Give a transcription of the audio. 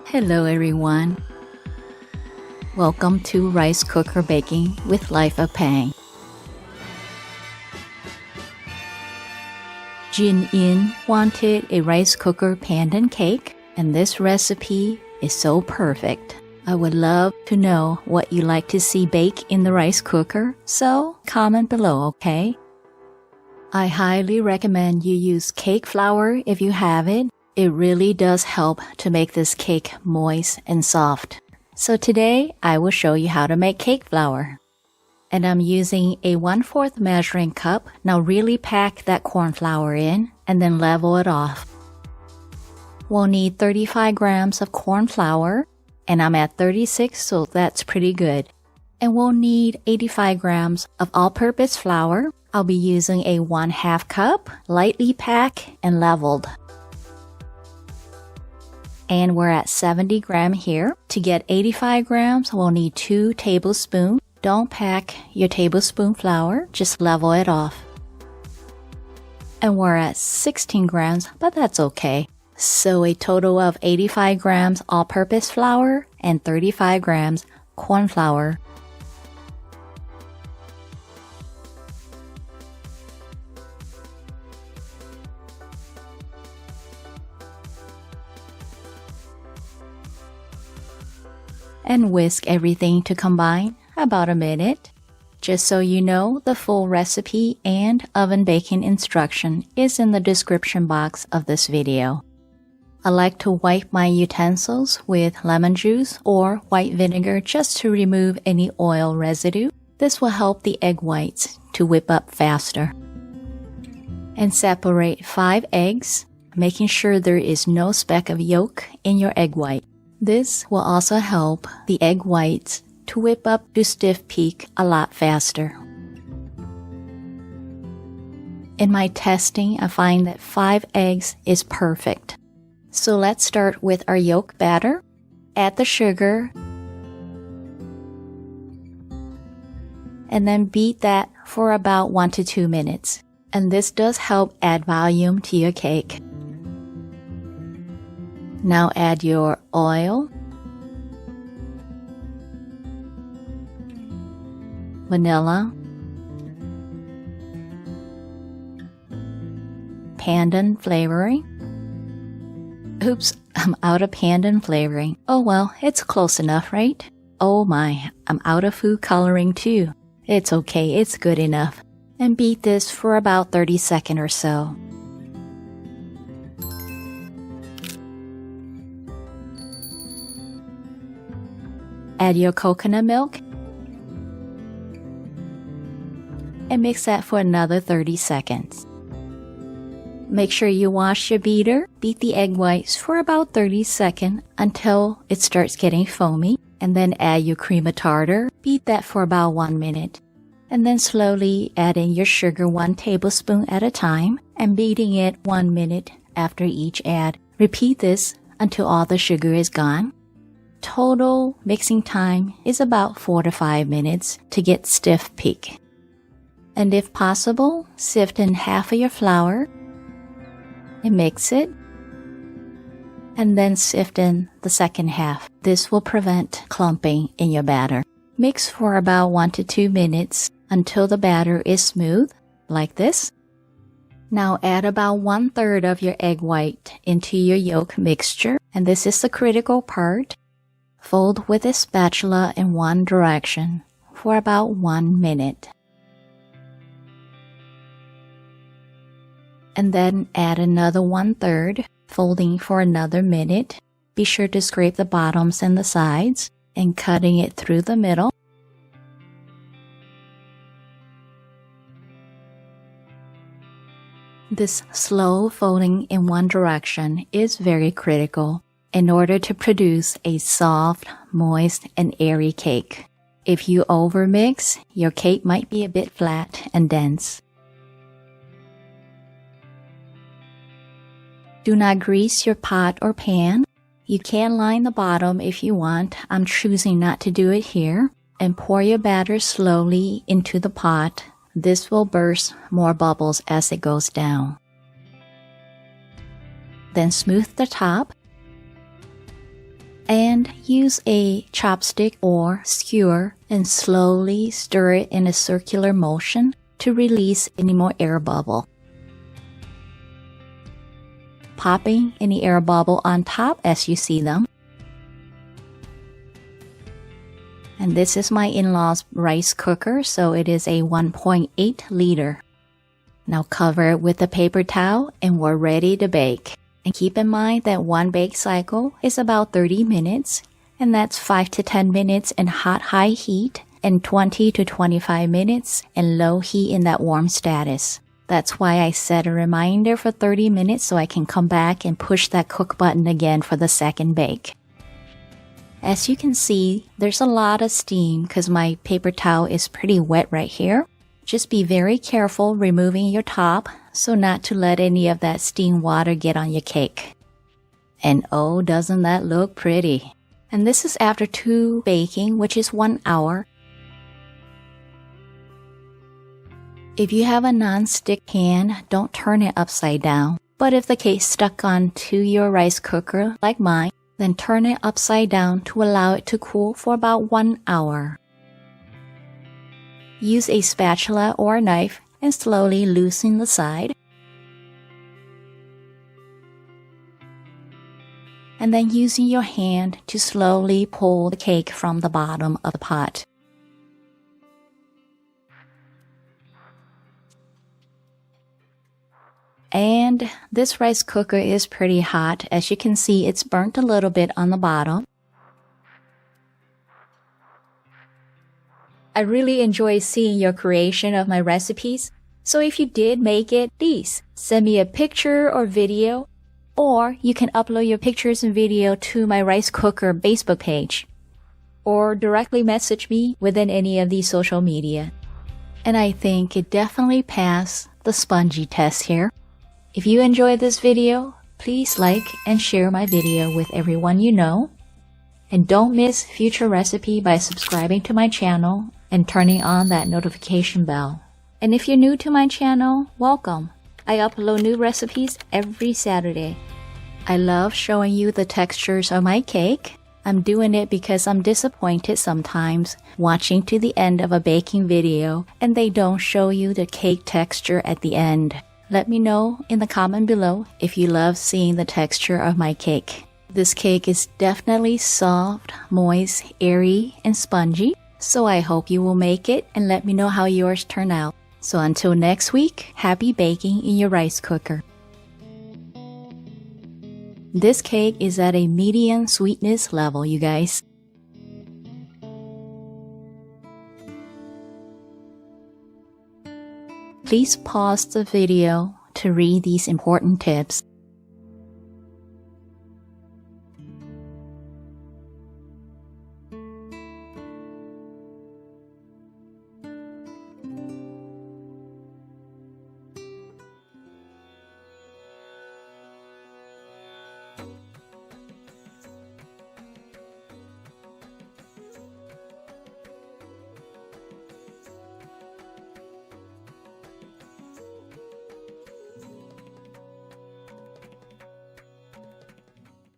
Hello everyone. Welcome to Rice Cooker Baking with Life of Pang. Jin In wanted a rice cooker pandan cake, and this recipe is so perfect. I would love to know what you like to see bake in the rice cooker, so comment below, okay? I highly recommend you use cake flour if you have it. It really does help to make this cake moist and soft. So today I will show you how to make cake flour. And I'm using a 1/4 measuring cup. Now really pack that corn flour in and then level it off. We'll need 35 grams of corn flour, and I'm at 36, so that's pretty good. And we'll need 85 grams of all-purpose flour. I'll be using a 1/2 cup, lightly packed and leveled. And we're at 70 grams here. To get 85 grams, we'll need 2 tablespoons. Don't pack your tablespoon flour, just level it off. And we're at 16 grams, but that's okay. So a total of 85 grams all-purpose flour and 35 grams corn flour. And whisk everything to combine about a minute. Just so you know, the full recipe and oven baking instruction is in the description box of this video. I like to wipe my utensils with lemon juice or white vinegar just to remove any oil residue. This will help the egg whites to whip up faster. And separate 5 eggs, making sure there is no speck of yolk in your egg white. This will also help the egg whites to whip up to stiff peak a lot faster. In my testing, I find that 5 eggs is perfect. So let's start with our yolk batter. Add the sugar. And then beat that for about 1 to 2 minutes. And this does help add volume to your cake. Now add your oil, vanilla, pandan flavoring. Oops, I'm out of pandan flavoring. Oh well, it's close enough, right? Oh my, I'm out of food coloring too. It's okay, it's good enough. And beat this for about 30 seconds or so. Add your coconut milk and mix that for another 30 seconds. Make sure you wash your beater. Beat the egg whites for about 30 seconds until it starts getting foamy, and then add your cream of tartar. Beat that for about 1 minute, and then slowly add in your sugar 1 tablespoon at a time and beating it 1 minute after each add. Repeat this until all the sugar is gone. Total mixing time is about 4 to 5 minutes to get stiff peak. And if possible, sift in half of your flour and mix it, and then sift in the second half. This will prevent clumping in your batter. Mix for about 1 to 2 minutes until the batter is smooth, like this. Now add about 1/3 of your egg white into your yolk mixture, and this is the critical part. Fold with a spatula in one direction for about 1 minute. And then add another 1/3, folding for another minute. Be sure to scrape the bottoms and the sides and cutting it through the middle. This slow folding in one direction is very critical in order to produce a soft, moist, and airy cake. If you overmix, your cake might be a bit flat and dense. Do not grease your pot or pan. You can line the bottom if you want. I'm choosing not to do it here. And pour your batter slowly into the pot. This will burst more bubbles as it goes down. Then smooth the top And use a chopstick or skewer and slowly stir it in a circular motion to release any more air bubble. Popping any air bubble on top as you see them. And this is my in-laws rice cooker, so it is a 1.8 liter. Now cover it with a paper towel and we're ready to bake. And keep in mind that one bake cycle is about 30 minutes, and that's 5 to 10 minutes in high heat and 20 to 25 minutes in low heat in that warm status. That's why I set a reminder for 30 minutes so I can come back and push that cook button again for the second bake. As you can see, there's a lot of steam because my paper towel is pretty wet right here. Just be very careful removing your top so not to let any of that steam water get on your cake. And oh, doesn't that look pretty? And this is after 2 baking, which is 1 hour. If you have a non-stick pan, don't turn it upside down. But if the cake's stuck onto your rice cooker like mine, then turn it upside down to allow it to cool for about 1 hour. Use a spatula or a knife and slowly loosen the side. And then using your hand to slowly pull the cake from the bottom of the pot. And this rice cooker is pretty hot. As you can see, it's burnt a little bit on the bottom. I really enjoy seeing your creation of my recipes, so if you did make it, please send me a picture or video, or you can upload your pictures and video to my rice cooker Facebook page, or directly message me within any of these social media. And I think it definitely passed the spongy test here. If you enjoyed this video, please like and share my video with everyone you know. And don't miss future recipe by subscribing to my channel and turning on that notification bell. And if you're new to my channel, welcome. I upload new recipes every Saturday. I love showing you the textures of my cake. I'm doing it because I'm disappointed sometimes watching to the end of a baking video and they don't show you the cake texture at the end. Let me know in the comment below if you love seeing the texture of my cake. This cake is definitely soft, moist, airy, and spongy. So I hope you will make it and let me know how yours turn out. So until next week, happy baking in your rice cooker. This cake is at a medium sweetness level, you guys. Please pause the video to read these important tips.